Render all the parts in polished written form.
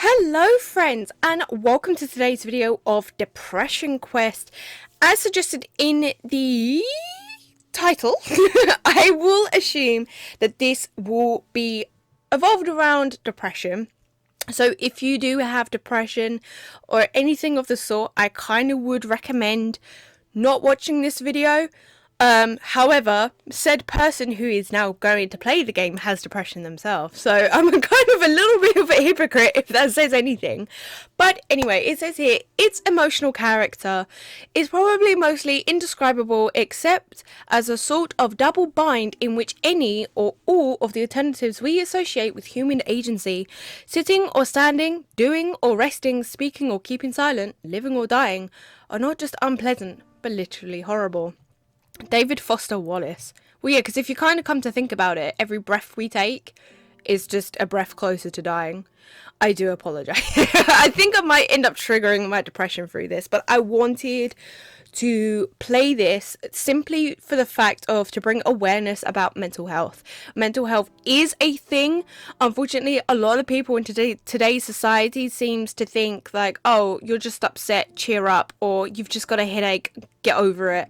Hello friends and welcome to today's video of Depression Quest. As suggested in the title, I will assume that this will be evolved around depression. So if you do have depression or anything of the sort, I kind of would recommend not watching this video. However, said person who is now going to play the game has depression themselves, so I'm kind of a little bit of a hypocrite if that says anything. But anyway, it says here, its emotional character is probably mostly indescribable except as a sort of double bind in which any or all of the alternatives we associate with human agency, sitting or standing, doing or resting, speaking or keeping silent, living or dying, are not just unpleasant, but literally horrible. David Foster Wallace. Well, yeah, because if you kind of come to think about it, every breath we take is just a breath closer to dying. I do apologize. I think I might end up triggering my depression through this, but I wanted to play this simply for the fact of to bring awareness about mental health. Mental health is a thing. Unfortunately, a lot of people in today's society seems to think like, oh, you're just upset, cheer up, or you've just got a headache, get over it,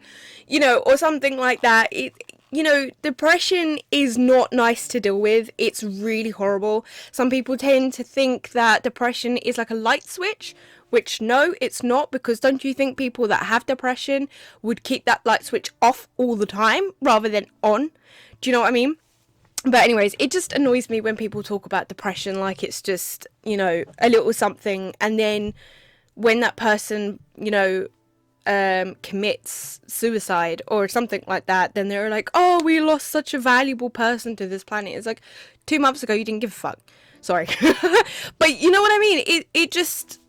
or something like that. Depression is not nice to deal with. It's really horrible. Some people tend to think that depression is like a light switch, which no, it's not, because don't you think people that have depression would keep that light switch off all the time rather than on? Do you know what I mean? But anyways, it just annoys me when people talk about depression like it's just, a little something, and then when that person, commits suicide or something like that, then they're like, oh, we lost such a valuable person to this planet. It's like 2 months ago you didn't give a fuck. Sorry. But you know what I mean? It just...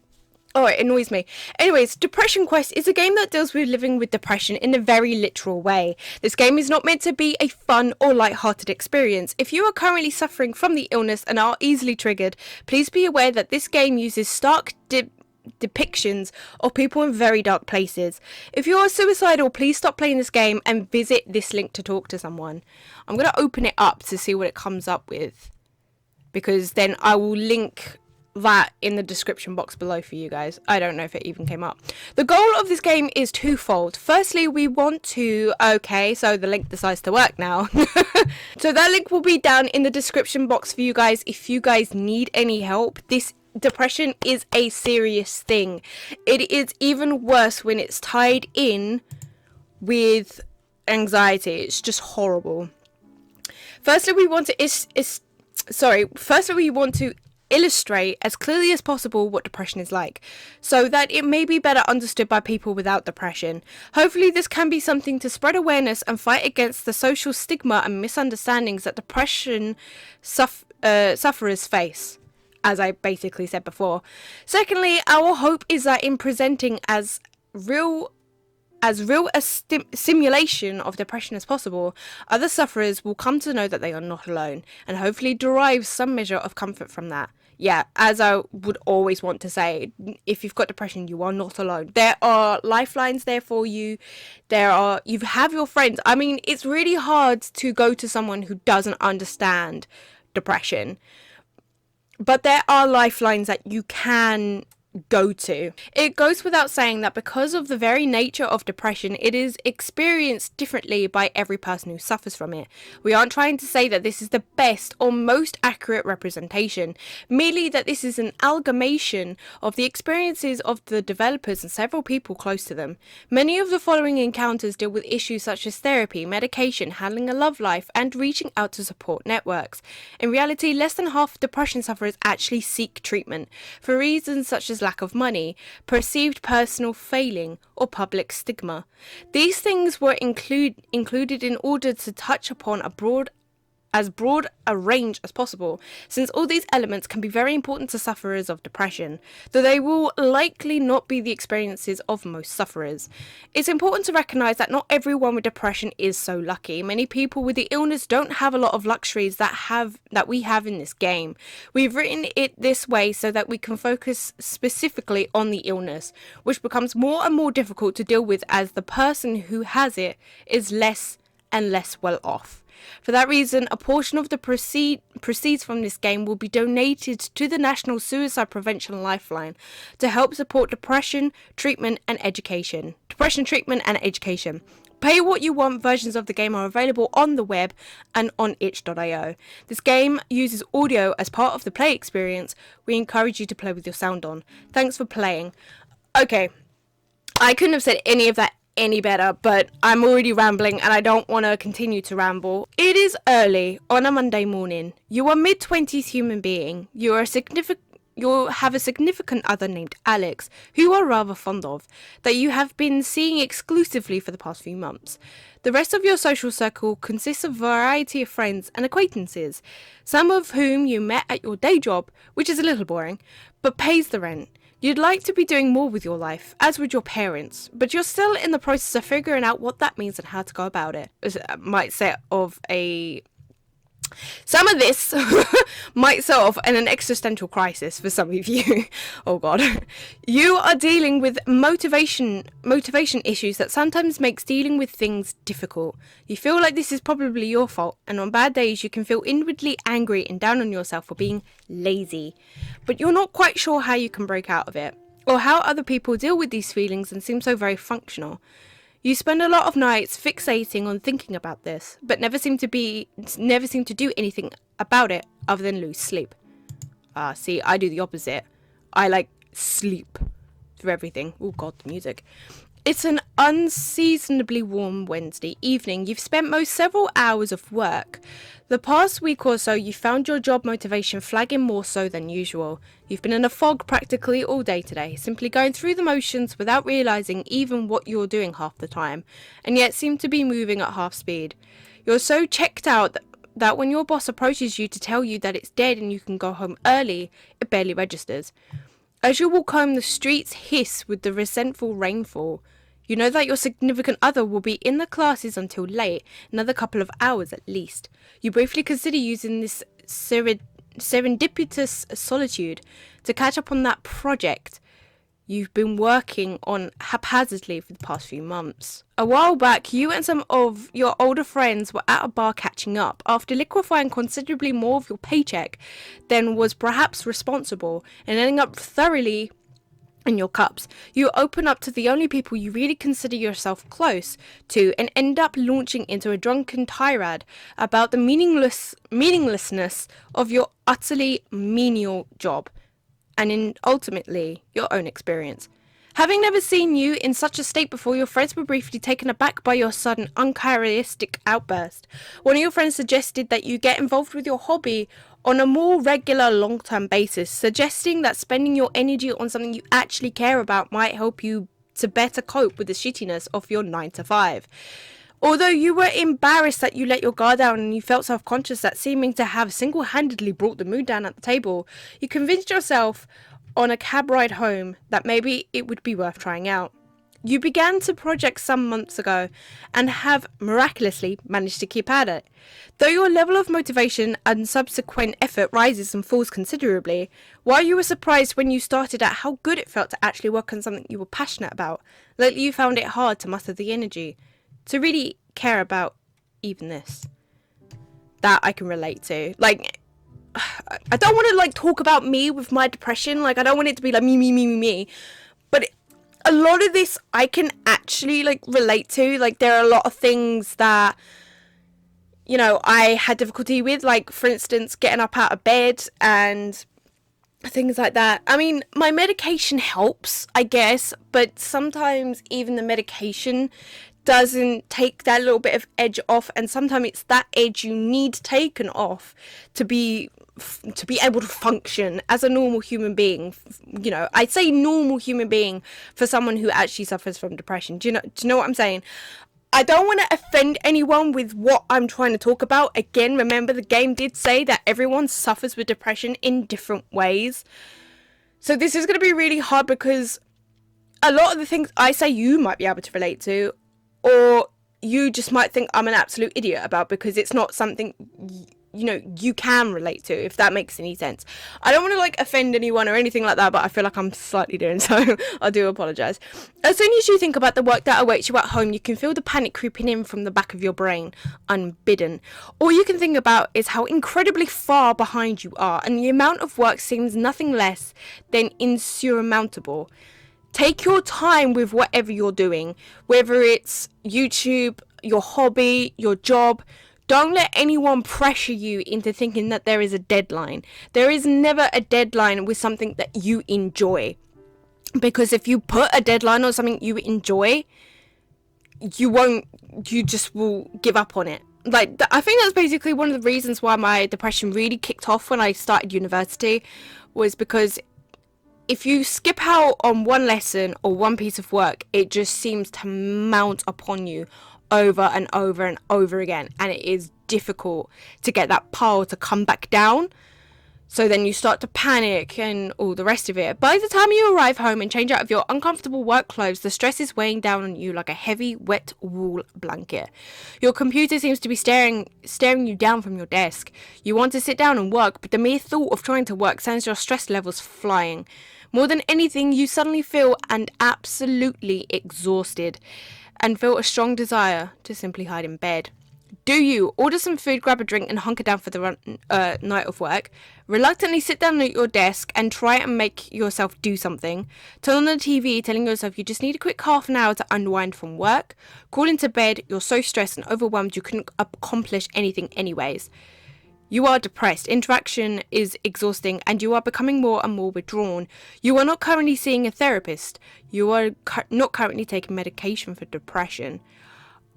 oh, it annoys me. Anyways, Depression Quest is a game that deals with living with depression in a very literal way. This game is not meant to be a fun or light-hearted experience. If you are currently suffering from the illness and are easily triggered, please be aware that this game uses stark depictions of people in very dark places. If you are suicidal, please stop playing this game and visit this link to talk to someone. I'm going to open it up to see what it comes up with, because then I will link that in the description box below for you guys. I don't know if it even came up. The goal of this game is twofold. Firstly, we want to... okay, so the link decides to work now. So that link will be down in the description box for you guys if you guys need any help. This depression is a serious thing. It is even worse when it's tied in with anxiety. It's just horrible. Firstly, we want to illustrate as clearly as possible what depression is like, so that it may be better understood by people without depression. Hopefully this can be something to spread awareness and fight against the social stigma and misunderstandings that depression sufferers face, as I basically said before. Secondly, our hope is that in presenting as real a simulation of depression as possible, other sufferers will come to know that they are not alone, and hopefully derive some measure of comfort from that. Yeah, as I would always want to say, if you've got depression, you are not alone. There are lifelines there for you. You have your friends. I mean, it's really hard to go to someone who doesn't understand depression, but there are lifelines that you can go to. It goes without saying that because of the very nature of depression, it is experienced differently by every person who suffers from it. We aren't trying to say that this is the best or most accurate representation, merely that this is an amalgamation of the experiences of the developers and several people close to them. Many of the following encounters deal with issues such as therapy, medication, handling a love life, and reaching out to support networks. In reality, less than half of depression sufferers actually seek treatment for reasons such as lack of money, perceived personal failing, or public stigma. These things were included in order to touch upon as broad a range as possible, since all these elements can be very important to sufferers of depression, though they will likely not be the experiences of most sufferers. It's important to recognise that not everyone with depression is so lucky. Many people with the illness don't have a lot of luxuries that we have in this game. We've written it this way so that we can focus specifically on the illness, which becomes more and more difficult to deal with as the person who has it is less and less well off. For that reason, a portion of the proceeds from this game will be donated to the National Suicide Prevention Lifeline to help support depression treatment and education. Pay what you want versions of the game are available on the web and on itch.io. This game uses audio as part of the play experience. We encourage you to play with your sound on. Thanks for playing. Okay, I couldn't have said any of that any better, but I'm already rambling and I don't want to continue to ramble. It is early on a Monday morning. You are mid-20s human being. You have a significant other named Alex, who you are rather fond of, that you have been seeing exclusively for the past few months. The rest of your social circle consists of a variety of friends and acquaintances, some of whom you met at your day job, which is a little boring, but pays the rent. You'd like to be doing more with your life, as would your parents, but you're still in the process of figuring out what that means and how to go about it. Some of this might set off an existential crisis for some of you. Oh god. You are dealing with motivation issues that sometimes makes dealing with things difficult. You feel like this is probably your fault, and on bad days you can feel inwardly angry and down on yourself for being lazy. But you're not quite sure how you can break out of it, or how other people deal with these feelings and seem so very functional. You spend a lot of nights fixating on thinking about this, but never seem to do anything about it other than lose sleep. See, I do the opposite. I sleep through everything. Oh god, the music. It's an unseasonably warm Wednesday evening. You've spent several hours of work. The past week or so, you found your job motivation flagging more so than usual. You've been in a fog practically all day today, simply going through the motions without realising even what you're doing half the time, and yet seem to be moving at half speed. You're so checked out that when your boss approaches you to tell you that it's dead and you can go home early, it barely registers. As you walk home, the streets hiss with the resentful rainfall. You know that your significant other will be in the classes until late, another couple of hours at least. You briefly consider using this serendipitous solitude to catch up on that project you've been working on haphazardly for the past few months. A while back, you and some of your older friends were at a bar catching up. After liquefying considerably more of your paycheck than was perhaps responsible and ending up thoroughly in your cups, you open up to the only people you really consider yourself close to and end up launching into a drunken tirade about the meaninglessness of your utterly menial job and ultimately your own experience. Having never seen you in such a state before, your friends were briefly taken aback by your sudden uncharacteristic outburst. One of your friends suggested that you get involved with your hobby on a more regular long-term basis, suggesting that spending your energy on something you actually care about might help you to better cope with the shittiness of your 9 to 5. Although you were embarrassed that you let your guard down and you felt self-conscious that seeming to have single-handedly brought the mood down at the table, you convinced yourself on a cab ride home that maybe it would be worth trying out. You began to project some months ago and have miraculously managed to keep at it. Though your level of motivation and subsequent effort rises and falls considerably, while you were surprised when you started at how good it felt to actually work on something you were passionate about, lately you found it hard to muster the energy to really care about even this. That I can relate to. I don't want to talk about me with my depression. I don't want it to be me. But a lot of this I can actually relate to. There are a lot of things that I had difficulty with, for instance getting up out of bed and things like that. I mean, my medication helps, I guess, but sometimes even the medication doesn't take that little bit of edge off, and sometimes it's that edge you need taken off to be able to function as a normal human being. I'd say normal human being for someone who actually suffers from depression. Do you know what I'm saying? I don't want to offend anyone with what I'm trying to talk about. Again, remember the game did say that everyone suffers with depression in different ways. So this is going to be really hard because a lot of the things I say you might be able to relate to, or you just might think I'm an absolute idiot about because it's not something you can relate to, if that makes any sense. I don't want to like offend anyone or anything like that, but I feel like I'm slightly doing so. I do apologize. As soon as you think about the work that awaits you at home, you can feel the panic creeping in from the back of your brain, unbidden. All you can think about is how incredibly far behind you are, and the amount of work seems nothing less than insurmountable. Take your time with whatever you're doing, whether it's YouTube, your hobby, your job. Don't let anyone pressure you into thinking that there is a deadline. There is never a deadline with something that you enjoy. Because if you put a deadline on something you enjoy, you just will give up on it. Like, I think that's basically one of the reasons why my depression really kicked off when I started university, was because if you skip out on one lesson or one piece of work, it just seems to mount upon you over and over and over again, and it is difficult to get that pile to come back down. So then you start to panic and all the rest of it. By the time you arrive home and change out of your uncomfortable work clothes, the stress is weighing down on you like a heavy, wet wool blanket. Your computer seems to be staring you down from your desk. You want to sit down and work, but the mere thought of trying to work sends your stress levels flying. More than anything, you suddenly feel absolutely exhausted and feel a strong desire to simply hide in bed. Do you order some food, grab a drink, and hunker down for the night of work? Reluctantly sit down at your desk and try and make yourself do something. Turn on the TV, telling yourself you just need a quick half an hour to unwind from work. Crawl into bed, you're so stressed and overwhelmed you couldn't accomplish anything anyways. You are depressed, interaction is exhausting, and you are becoming more and more withdrawn. You are not currently seeing a therapist. You are not currently taking medication for depression.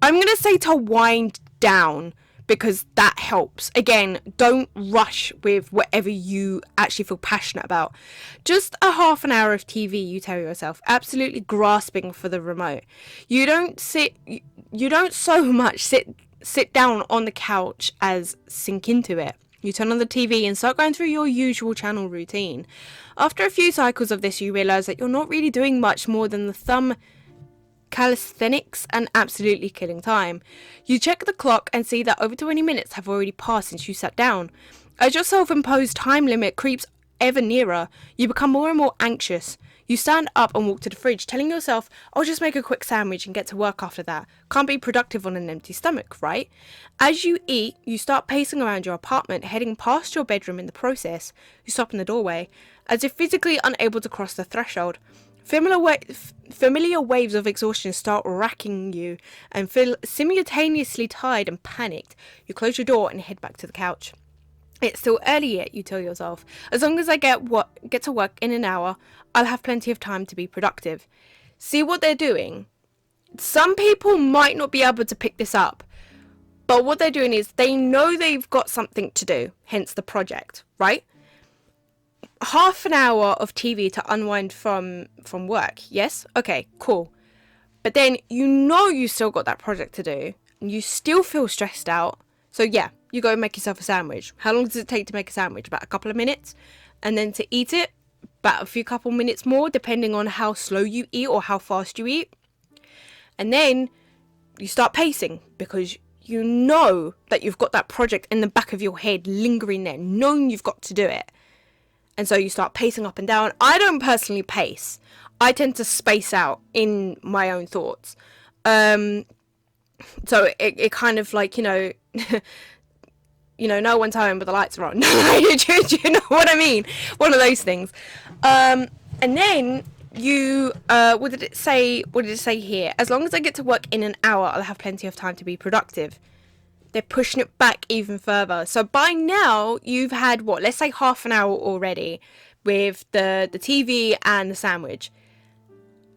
I'm going to say to wind down, because that helps. Again, don't rush with whatever you actually feel passionate about. Just a half an hour of TV, you tell yourself, absolutely grasping for the remote. You don't so much sit down on the couch as sink into it. You turn on the TV and start going through your usual channel routine. After a few cycles of this, you realise that you're not really doing much more than the thumb calisthenics and absolutely killing time. You check the clock and see that over 20 minutes have already passed since you sat down. As your self-imposed time limit creeps ever nearer, you become more and more anxious. You stand up and walk to the fridge, telling yourself, I'll just make a quick sandwich and get to work after that. Can't be productive on an empty stomach, right? As you eat, you start pacing around your apartment, heading past your bedroom in the process. You stop in the doorway, as if physically unable to cross the threshold. Familiar waves of exhaustion start racking you and feel simultaneously tired and panicked. You close your door and head back to the couch. It's still early yet, you tell yourself. As long as I get to work in an hour, I'll have plenty of time to be productive. See what they're doing? Some people might not be able to pick this up, but what they're doing is they know they've got something to do, hence the project, right? Half an hour of TV to unwind from work, yes? Okay, cool. But then you still got that project to do, and you still feel stressed out. So yeah, you go and make yourself a sandwich. How long does it take to make a sandwich? About a couple of minutes. And then to eat it, about a couple minutes more, depending on how slow you eat or how fast you eat. And then you start pacing, because you know that you've got that project in the back of your head lingering there, knowing you've got to do it. And so you start pacing up and down. I don't personally pace. I tend to space out in my own thoughts. So it kind of like, no one's home but the lights are on. Do you know what I mean? One of those things. And then you, what did it say here? As long as I get to work in an hour, I'll have plenty of time to be productive. They're pushing it back even further. So by now, you've had, let's say half an hour already with the TV and the sandwich.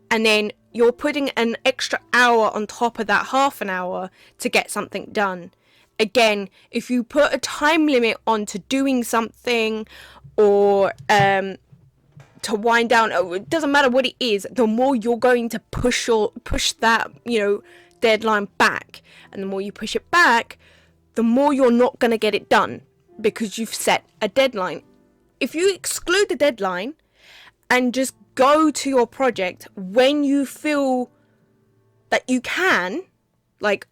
And then you're putting an extra hour on top of that half an hour to get something done. Again, if you put a time limit on to doing something or to wind down, it doesn't matter what it is, the more you're going to push that, deadline back. And the more you push it back, the more you're not going to get it done, because you've set a deadline. If you exclude the deadline and just go to your project when you feel that you can, like,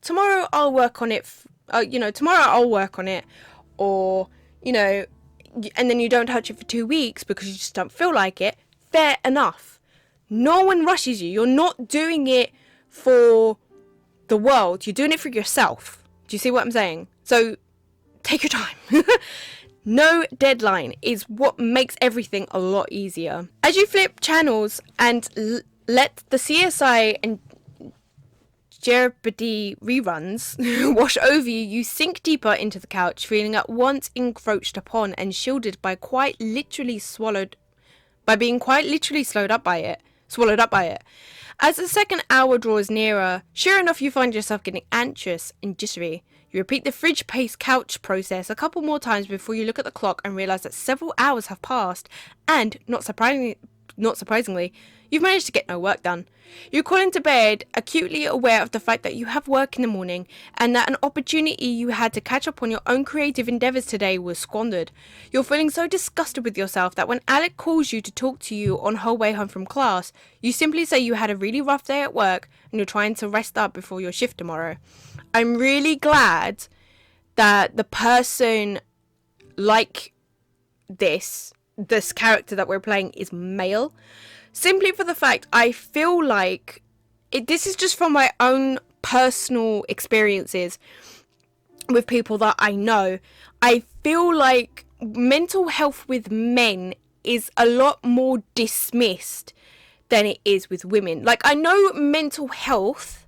tomorrow I'll work on it tomorrow I'll work on it, or, and then you don't touch it for 2 weeks because you just don't feel like it, fair enough. No one rushes you. You're not doing it for the world. You're doing it for yourself. Do you see what I'm saying? So take your time. No deadline is what makes everything a lot easier. As you flip channels and let the CSI and Jeopardy reruns wash over you, you sink deeper into the couch, feeling at once encroached upon and shielded by being quite literally swallowed up by it. As the second hour draws nearer, sure enough, you find yourself getting anxious and jittery. You repeat the fridge-paced couch process a couple more times before you look at the clock and realise that several hours have passed, and, not surprisingly, you've managed to get no work done. You crawl into bed, acutely aware of the fact that you have work in the morning, and that an opportunity you had to catch up on your own creative endeavours today was squandered. You're feeling so disgusted with yourself that when Alec calls you to talk to you on her way home from class, you simply say you had a really rough day at work and you're trying to rest up before your shift tomorrow. I'm really glad that the person like this character that we're playing is male. Simply for the fact I feel like this is just from my own personal experiences with people that I know. I feel like mental health with men is a lot more dismissed than it is with women. Like, I know mental health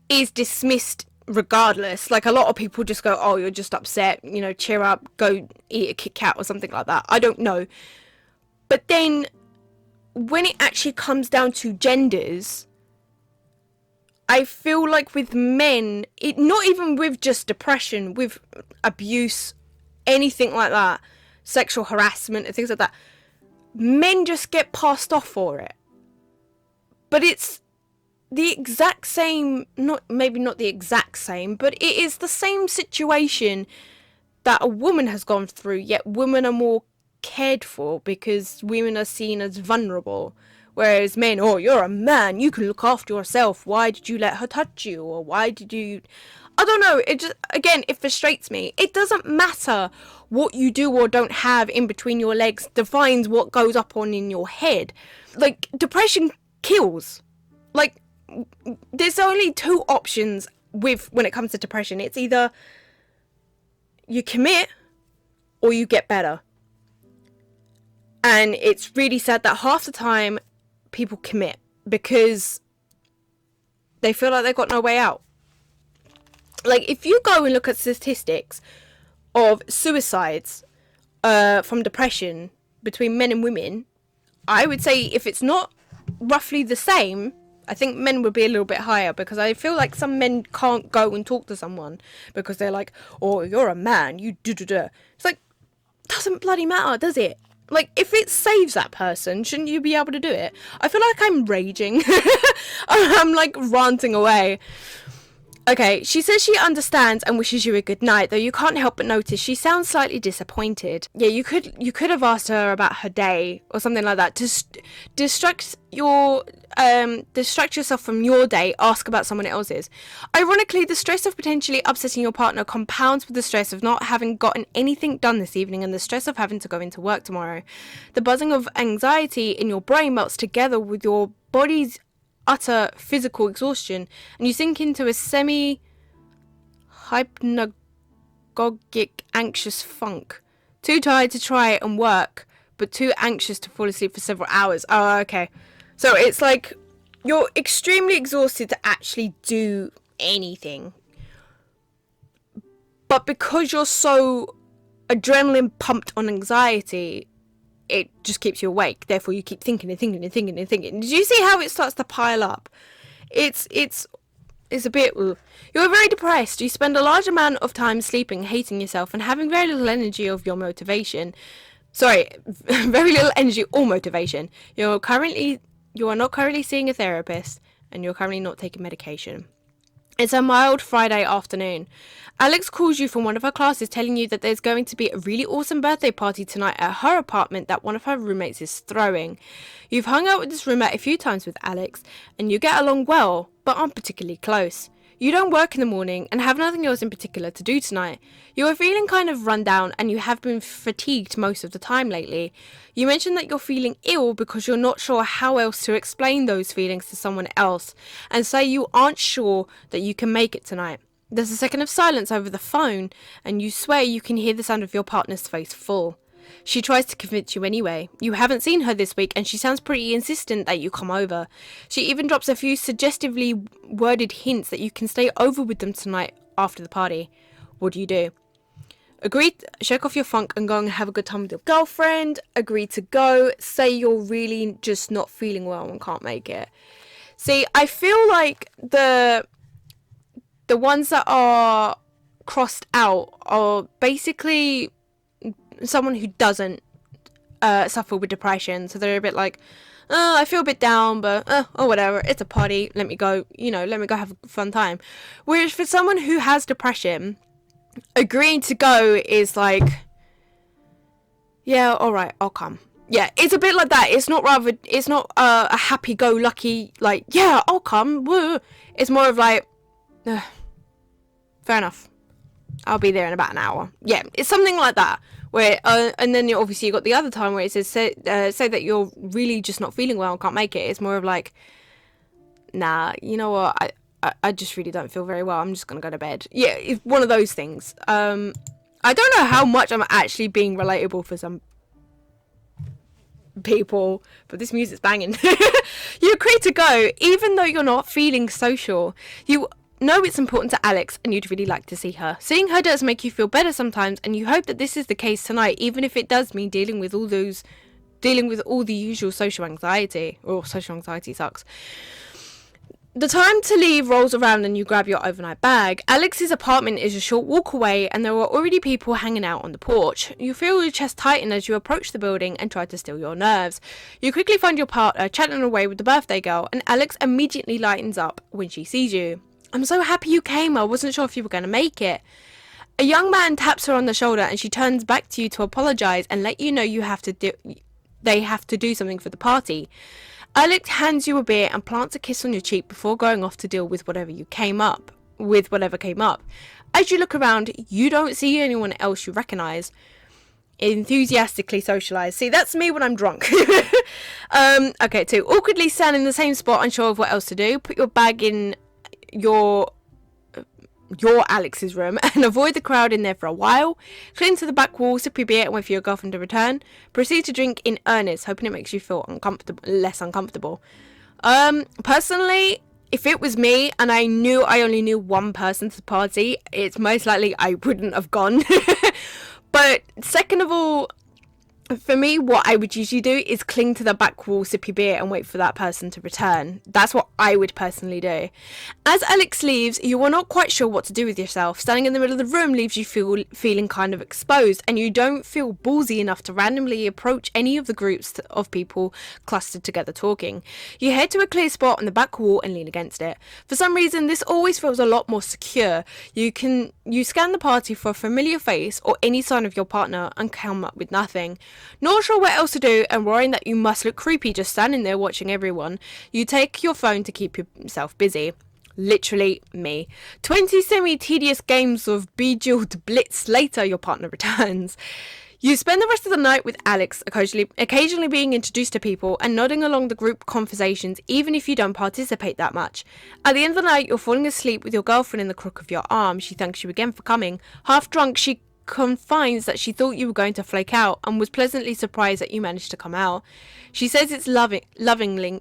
is dismissed regardless. Like, a lot of people just go, oh, you're just upset, cheer up, go eat a Kit Kat or something like that. I don't know. But then when it actually comes down to genders, I feel like with men, not even with just depression, with abuse, anything like that, sexual harassment and things like that, men just get passed off for it. But it's the exact same, maybe not the exact same, but it is the same situation that a woman has gone through, yet women are more cared for because women are seen as vulnerable, whereas men, oh, you're a man, you can look after yourself, why did you let her touch you, or why did you, I don't know, it just, again, it frustrates me. It doesn't matter what you do or don't have in between your legs defines what goes up on in your head. Like, depression kills. Like, there's only two options when it comes to depression. It's either you commit or you get better. And it's really sad that half the time people commit because they feel like they've got no way out. Like, if you go and look at statistics of suicides from depression between men and women, I would say if it's not roughly the same, I think men would be a little bit higher, because I feel like some men can't go and talk to someone because they're like, oh, you're a man, you do-do-do. It's like, doesn't bloody matter, does it? Like, if it saves that person, shouldn't you be able to do it? I feel like I'm raging. I'm like ranting away. Okay, she says she understands and wishes you a good night, though you can't help but notice she sounds slightly disappointed. Yeah, you could have asked her about her day or something like that. To distract yourself from your day, ask about someone else's. Ironically, the stress of potentially upsetting your partner compounds with the stress of not having gotten anything done this evening and the stress of having to go into work tomorrow. The buzzing of anxiety in your brain melts together with your body's utter physical exhaustion, and you sink into a semi-hypnagogic anxious funk. Too tired to try and work, but too anxious to fall asleep for several hours. Oh, okay. So it's like you're extremely exhausted to actually do anything. But because you're so adrenaline pumped on anxiety, it just keeps you awake. Therefore, you keep thinking and thinking and thinking and thinking. Did you see how it starts to pile up? It's a bit... You're very depressed. You spend a large amount of time sleeping, hating yourself, and having very little energy of your motivation. Sorry, very little energy or motivation. You are not currently seeing a therapist, and you're currently not taking medication. It's a mild Friday afternoon. Alex calls you from one of her classes, telling you that there's going to be a really awesome birthday party tonight at her apartment that one of her roommates is throwing. You've hung out with this roommate a few times with Alex, and you get along well, but aren't particularly close. You don't work in the morning and have nothing else in particular to do tonight. You are feeling kind of run down and you have been fatigued most of the time lately. You mentioned that you're feeling ill because you're not sure how else to explain those feelings to someone else, and say you aren't sure that you can make it tonight. There's a second of silence over the phone, and you swear you can hear the sound of your partner's face fall. She tries to convince you anyway. You haven't seen her this week and she sounds pretty insistent that you come over. She even drops a few suggestively worded hints that you can stay over with them tonight after the party. What do? Agree to shake off your funk and go and have a good time with your girlfriend. Agree to go. Say you're really just not feeling well and can't make it. See, I feel like the ones that are crossed out are basically someone who doesn't suffer with depression. So they're a bit like, oh, I feel a bit down, but oh, whatever, it's a party, let me go have a fun time. Whereas for someone who has depression, agreeing to go is like, yeah, all right, I'll come. Yeah, it's a bit like that. It's not a happy-go-lucky, like, yeah, I'll come, woo. It's more of like, fair enough, I'll be there in about an hour. Yeah, it's something like that. Where and then obviously you got the other time where it says say that you're really just not feeling well and can't make it. It's more of like, nah, you know what, I just really don't feel very well, I'm just gonna go to bed. Yeah, it's one of those things. I don't know how much I'm actually being relatable for some people, but this music's banging. You agree to go even though you're not feeling social. You know it's important to Alex and you'd really like to see her. Seeing her does make you feel better sometimes, and you hope that this is the case tonight, even if it does mean dealing with all the usual social anxiety. Oh, social anxiety sucks. The time to leave rolls around and you grab your overnight bag. Alex's apartment is a short walk away and there are already people hanging out on the porch. You feel your chest tighten as you approach the building and try to still your nerves. You quickly find your partner chatting away with the birthday girl, and Alex immediately lightens up when she sees you. I'm so happy you came, I wasn't sure if you were going to make it. A young man taps her on the shoulder and she turns back to you to apologise and let you know they have to do something for the party. Alex hands you a beer and plants a kiss on your cheek before going off to deal with whatever came up. As you look around, you don't see anyone else you recognise. Enthusiastically socialise. See, that's me when I'm drunk. Okay, 2. Awkwardly stand in the same spot, unsure of what else to do. Put your bag in your Alex's room and avoid the crowd in there for a while. Cling to the back wall, sip your beer and wait for your girlfriend to return. Proceed to drink in earnest, hoping it makes you feel less uncomfortable. Personally, if it was me and I knew I only knew one person to the party, it's most likely I wouldn't have gone. But second of all, for me, what I would usually do is cling to the back wall, sip your beer and wait for that person to return. That's what I would personally do. As Alex leaves, you are not quite sure what to do with yourself. Standing in the middle of the room leaves you feeling kind of exposed, and you don't feel ballsy enough to randomly approach any of the groups of people clustered together talking. You head to a clear spot on the back wall and lean against it. For some reason, this always feels a lot more secure. You scan the party for a familiar face or any sign of your partner and come up with nothing. Not sure what else to do and worrying that you must look creepy just standing there watching everyone, you take your phone to keep yourself busy. Literally me. 20 semi-tedious games of Bejeweled Blitz later, your partner returns. You spend the rest of the night with Alex, occasionally being introduced to people and nodding along the group conversations even if you don't participate that much. At the end of the night, you're falling asleep with your girlfriend in the crook of your arm. She thanks you again for coming. Half drunk, she confides that she thought you were going to flake out and was pleasantly surprised that you managed to come out. She says it lovingly,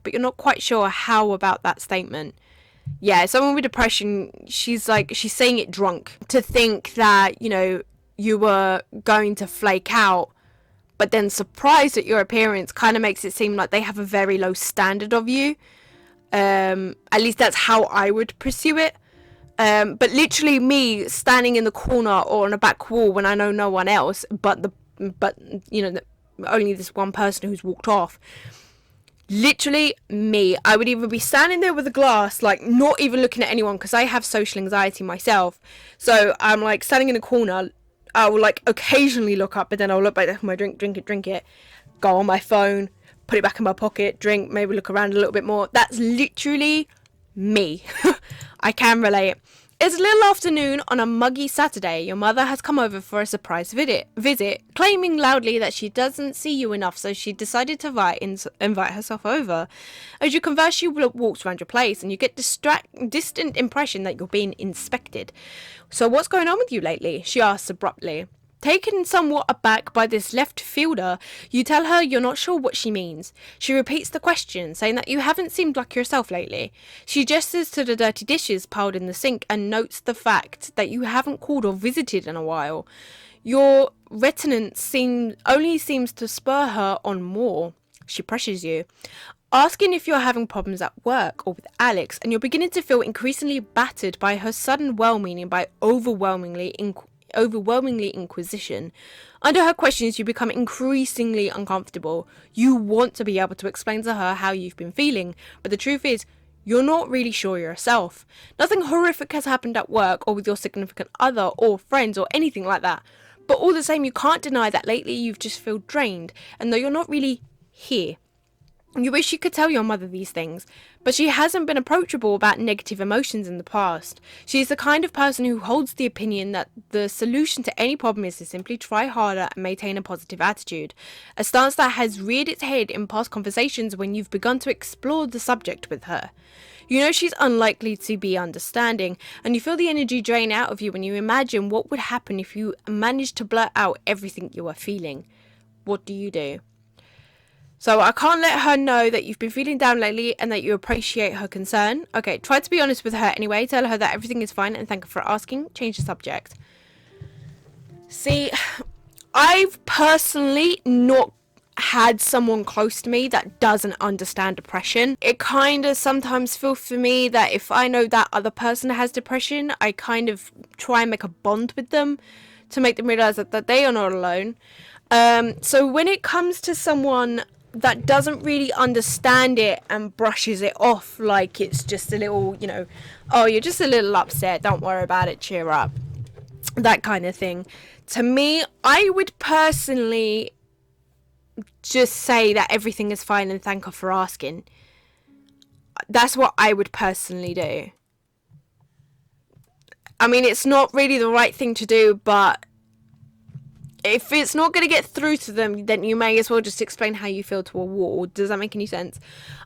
but you're not quite sure how about that statement. Yeah, someone with depression, she's saying it drunk. To think that, you were going to flake out, but then surprised at your appearance kind of makes it seem like they have a very low standard of you. At least that's how I would pursue it. But literally me standing in the corner or on a back wall when I know no one else but only this one person who's walked off. Literally me. I would either be standing there with a glass, like not even looking at anyone because I have social anxiety myself. So I'm like standing in a corner. I will like occasionally look up, but then I'll look back at my drink it, go on my phone, put it back in my pocket, drink, maybe look around a little bit more. That's literally Me. I can relate. It's a little afternoon on a muggy Saturday. Your mother has come over for a surprise visit, claiming loudly that she doesn't see you enough, so she decided to invite herself over. As you converse, she walks around your place, and you get distant impression that you're being inspected. So what's going on with you lately? She asks abruptly. Taken somewhat aback by this left fielder, you tell her you're not sure what she means. She repeats the question, saying that you haven't seemed like yourself lately. She gestures to the dirty dishes piled in the sink and notes the fact that you haven't called or visited in a while. Your reticence only seems to spur her on more. She pressures you, asking if you're having problems at work or with Alex, and you're beginning to feel increasingly battered by her sudden well-meaning by overwhelmingly inquisition. Under her questions, you become increasingly uncomfortable. You want to be able to explain to her how you've been feeling, but the truth is, you're not really sure yourself. Nothing horrific has happened at work or with your significant other or friends or anything like that. But all the same, you can't deny that lately you've just felt drained, and though you're not really here. You wish you could tell your mother these things, but she hasn't been approachable about negative emotions in the past. She is the kind of person who holds the opinion that the solution to any problem is to simply try harder and maintain a positive attitude, a stance that has reared its head in past conversations when you've begun to explore the subject with her. You know she's unlikely to be understanding, and you feel the energy drain out of you when you imagine what would happen if you managed to blurt out everything you are feeling. What do? So I can't let her know that you've been feeling down lately and that you appreciate her concern. Okay, try to be honest with her anyway. Tell her that everything is fine and thank her for asking. Change the subject. See, I've personally not had someone close to me that doesn't understand depression. It kind of sometimes feels for me that if I know that other person has depression, I kind of try and make a bond with them to make them realize that they are not alone. So when it comes to someone that doesn't really understand it and brushes it off like it's just a little, oh, you're just a little upset, don't worry about it, cheer up, that kind of thing. To me, I would personally just say that everything is fine and thank her for asking. That's what I would personally do. I mean, it's not really the right thing to do, but if it's not going to get through to them, then you may as well just explain how you feel to a wall. Does that make any sense?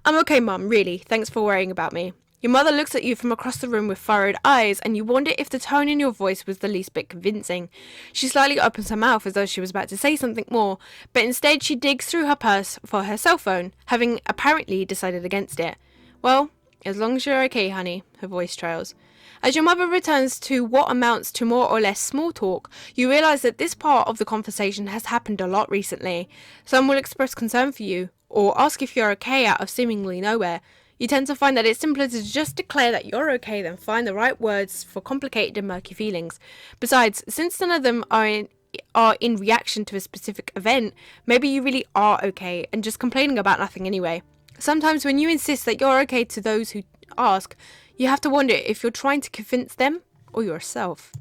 I'm okay, Mum, really. Thanks for worrying about me. Your mother looks at you from across the room with furrowed eyes, and you wonder if the tone in your voice was the least bit convincing. She slightly opens her mouth as though she was about to say something more, but instead she digs through her purse for her cell phone, having apparently decided against it. Well, as long as you're okay, honey, her voice trails. As your mother returns to what amounts to more or less small talk, you realise that this part of the conversation has happened a lot recently. Some will express concern for you, or ask if you're okay out of seemingly nowhere. You tend to find that it's simpler to just declare that you're okay than find the right words for complicated and murky feelings. Besides, since none of them are in reaction to a specific event, maybe you really are okay and just complaining about nothing anyway. Sometimes when you insist that you're okay to those who ask, you have to wonder if you're trying to convince them or yourself.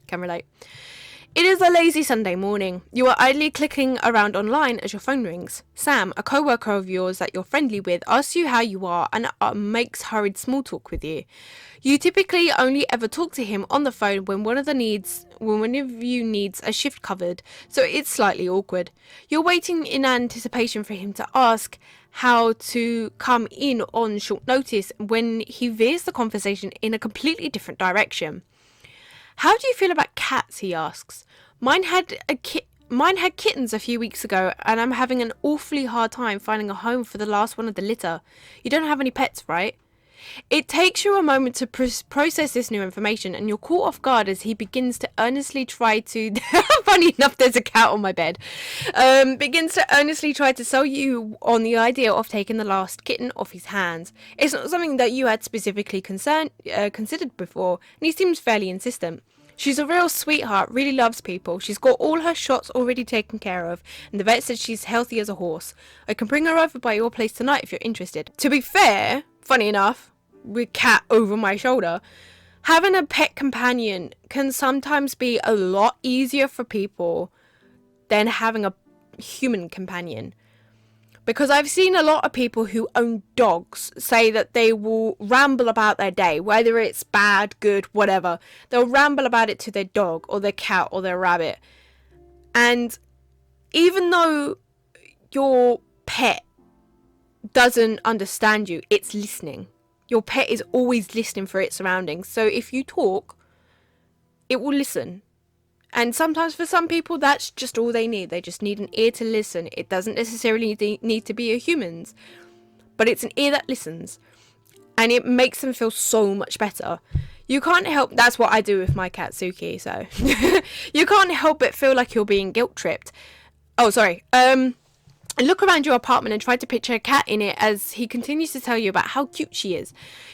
Can relate. It is a lazy Sunday morning. You are idly clicking around online as your phone rings. Sam, a co-worker of yours that you're friendly with, asks you how you are and makes hurried small talk with you. You typically only ever talk to him on the phone when one of you needs a shift covered, so it's slightly awkward. You're waiting in anticipation for him to ask how to come in on short notice when he veers the conversation in a completely different direction. How do you feel about cats? He asks. Mine had kittens a few weeks ago, and I'm having an awfully hard time finding a home for the last one of the litter. You don't have any pets, right? It takes you a moment to process this new information, and you're caught off guard as he begins to earnestly try to... Funny enough, there's a cat on my bed. Begins to earnestly try to sell you on the idea of taking the last kitten off his hands. It's not something that you had specifically considered before, and he seems fairly insistent. She's a real sweetheart, really loves people. She's got all her shots already taken care of, and the vet said she's healthy as a horse. I can bring her over by your place tonight if you're interested. To be fair, funny enough, with cat over my shoulder, having a pet companion can sometimes be a lot easier for people than having a human companion. Because I've seen a lot of people who own dogs say that they will ramble about their day, whether it's bad, good, whatever. They'll ramble about it to their dog or their cat or their rabbit. And even though your pet doesn't understand you, it's listening. Your pet is always listening for its surroundings. So if you talk, it will listen. And sometimes for some people, that's just all they need. They just need an ear to listen. It doesn't necessarily need to be a human's, but it's an ear that listens. And it makes them feel so much better. You can't help, that's what I do with my cat Suki, so. You can't help but feel like you're being guilt tripped. Oh, sorry. Look around your apartment and try to picture a cat in it as he continues to tell you about how cute she is.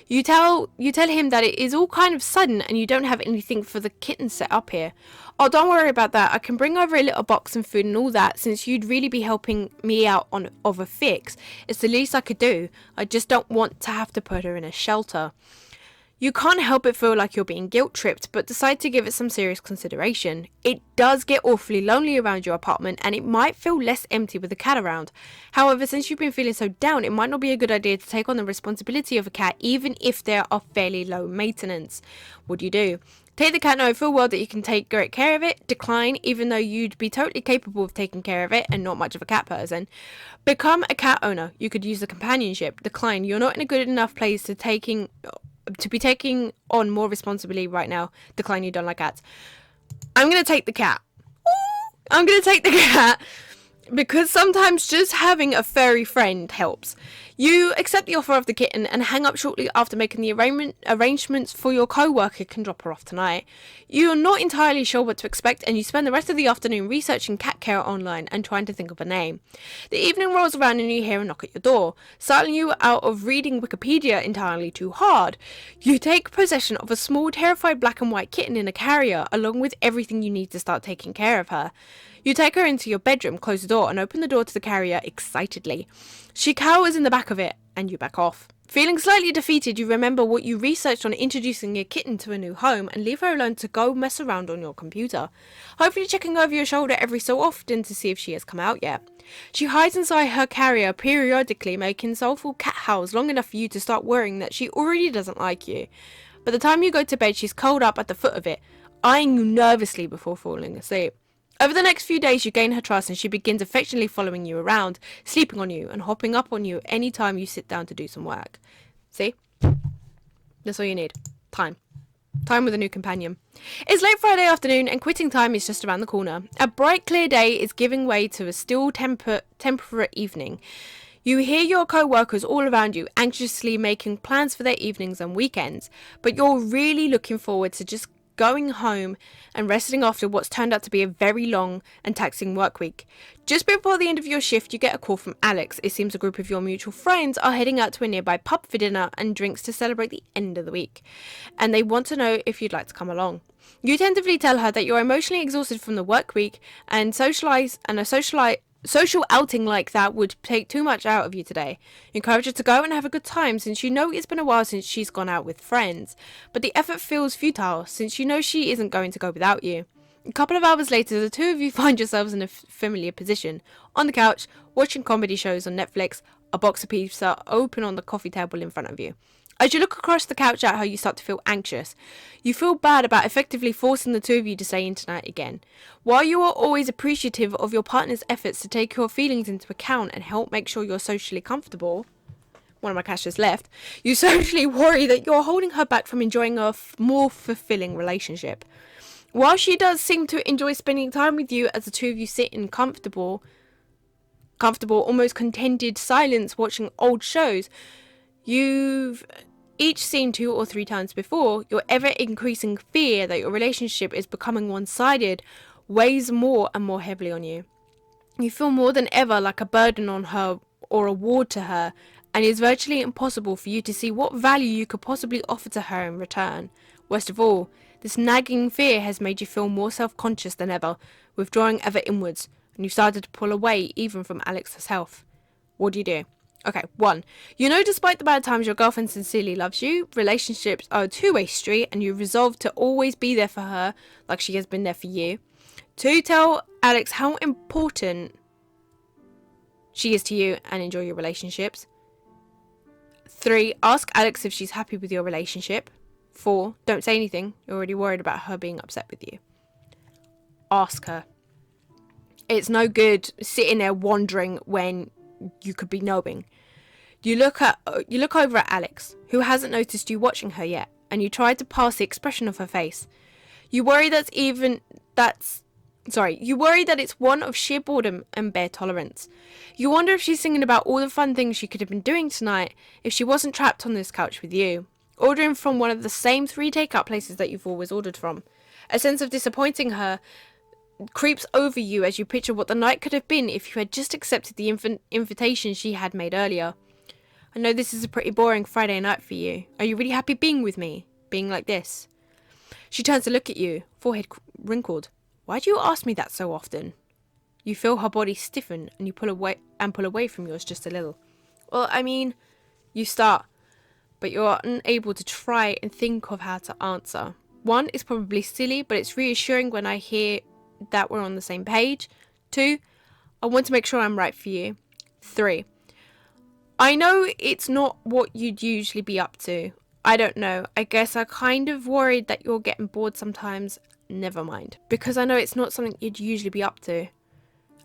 You tell him that it is all kind of sudden and you don't have anything for the kitten set up here. Oh, don't worry about that. I can bring over a little box and food and all that, since you'd really be helping me out of a fix. It's the least I could do. I just don't want to have to put her in a shelter. You can't help but feel like you're being guilt tripped, but decide to give it some serious consideration. It does get awfully lonely around your apartment, and it might feel less empty with a cat around. However, since you've been feeling so down, it might not be a good idea to take on the responsibility of a cat, even if they are fairly low maintenance. What do? Take the cat, know full well that you can take great care of it. Decline, even though you'd be totally capable of taking care of it and not much of a cat person. Become a cat owner. You could use the companionship. Decline, you're not in a good enough place to be taking on more responsibility right now. Decline, you don't like cats. I'm going to take the cat. I'm going to take the cat because sometimes just having a furry friend helps. You accept the offer of the kitten and hang up shortly after making the arrangements for your co-worker can drop her off tonight. You're not entirely sure what to expect, and you spend the rest of the afternoon researching cat care online and trying to think of a name. The evening rolls around and you hear a knock at your door, startling you out of reading Wikipedia entirely too hard. You take possession of a small, terrified black and white kitten in a carrier, along with everything you need to start taking care of her. You take her into your bedroom, close the door, and open the door to the carrier excitedly. She cowers in the back of it, and you back off. Feeling slightly defeated, you remember what you researched on introducing your kitten to a new home and leave her alone to go mess around on your computer, hopefully checking over your shoulder every so often to see if she has come out yet. She hides inside her carrier, periodically making soulful cat howls long enough for you to start worrying that she already doesn't like you. By the time you go to bed, she's curled up at the foot of it, eyeing you nervously before falling asleep. Over the next few days, you gain her trust and she begins affectionately following you around, sleeping on you and hopping up on you any time you sit down to do some work. See? That's all you need. Time with a new companion. It's late Friday afternoon and quitting time is just around the corner. A bright, clear day is giving way to a still temperate evening. You hear your co-workers all around you anxiously making plans for their evenings and weekends, but you're really looking forward to just going home and resting after what's turned out to be a very long and taxing work week. Just before the end of your shift, you get a call from Alex. It seems a group of your mutual friends are heading out to a nearby pub for dinner and drinks to celebrate the end of the week, and they want to know if you'd like to come along. You tentatively tell her that you're emotionally exhausted from the work week and a social outing like that would take too much out of you today. You encourage her to go and have a good time, since you know it's been a while since she's gone out with friends, but the effort feels futile since you know she isn't going to go without you. A couple of hours later, the two of you find yourselves in a familiar position, on the couch, watching comedy shows on Netflix, a box of pizza open on the coffee table in front of you. As you look across the couch at her, you start to feel anxious. You feel bad about effectively forcing the two of you to stay in tonight again. While you are always appreciative of your partner's efforts to take your feelings into account and help make sure you're socially comfortable, one of my cats just left, you socially worry that you're holding her back from enjoying a more fulfilling relationship. While she does seem to enjoy spending time with you as the two of you sit in comfortable, almost contented silence watching old shows you've each seen 2 or 3 times before, your ever-increasing fear that your relationship is becoming one-sided weighs more and more heavily on you. You feel more than ever like a burden on her or a ward to her, and it is virtually impossible for you to see what value you could possibly offer to her in return. Worst of all, this nagging fear has made you feel more self-conscious than ever, withdrawing ever inwards, and you started to pull away even from Alex herself. What do? Okay, 1. You know despite the bad times your girlfriend sincerely loves you, relationships are a two-way street, and you resolve to always be there for her like she has been there for you. 2. Tell Alex how important she is to you and enjoy your relationships. 3, ask Alex if she's happy with your relationship. 4, don't say anything. You're already worried about her being upset with you. Ask her. It's no good sitting there wondering when you could be knowing. You look over at Alex, who hasn't noticed you watching her yet, and you try to pass the expression of her face. You worry that it's one of sheer boredom and bare tolerance. You wonder if she's thinking about all the fun things she could have been doing tonight if she wasn't trapped on this couch with you, ordering from one of the same 3 takeout places that you've always ordered from. A sense of disappointing her creeps over you as you picture what the night could have been if you had just accepted the invitation she had made earlier. I know this is a pretty boring Friday night for you. Are you really happy being with me? Being like this? She turns to look at you, forehead wrinkled. Why do you ask me that so often? You feel her body stiffen and you pull away from yours just a little. Well, I mean, you start, but you're unable to try and think of how to answer. 1, it's probably silly, but it's reassuring when I hear that we're on the same page. 2, I want to make sure I'm right for you. 3, I know it's not what you'd usually be up to. I don't know. I guess I kind of worried that you're getting bored sometimes. Never mind. Because I know it's not something you'd usually be up to.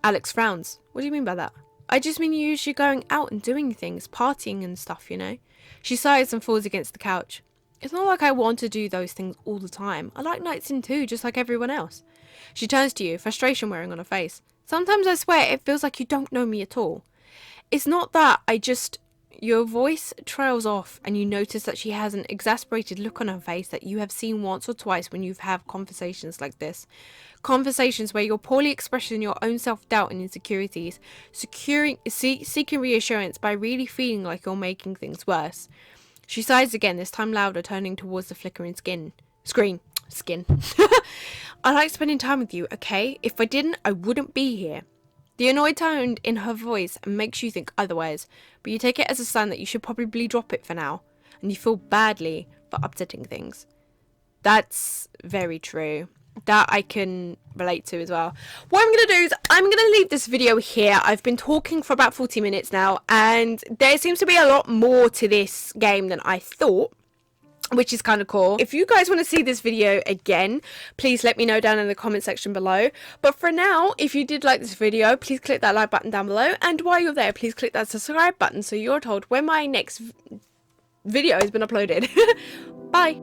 Alex frowns. What do you mean by that? I just mean you're usually going out and doing things, partying and stuff, you know? She sighs and falls against the couch. It's not like I want to do those things all the time. I like nights in too, just like everyone else. She turns to you, frustration wearing on her face. Sometimes I swear it feels like you don't know me at all. It's not that, your voice trails off and you notice that she has an exasperated look on her face that you have seen once or twice when you've had conversations like this. Conversations where you're poorly expressing your own self-doubt and insecurities, seeking reassurance by really feeling like you're making things worse. She sighs again, this time louder, turning towards the flickering screen. I like spending time with you, okay? If I didn't, I wouldn't be here. The annoyed tone in her voice makes you think otherwise, but you take it as a sign that you should probably drop it for now, and you feel badly for upsetting things. That's very true. That I can relate to as well. What I'm going to do is I'm going to leave this video here. I've been talking for about 40 minutes now, and there seems to be a lot more to this game than I thought, which is kind of cool. If you guys want to see this video again, please let me know down in the comment section below. But for now, if you did like this video, please click that like button down below. And while you're there, please click that subscribe button so you're told when my next video has been uploaded. Bye.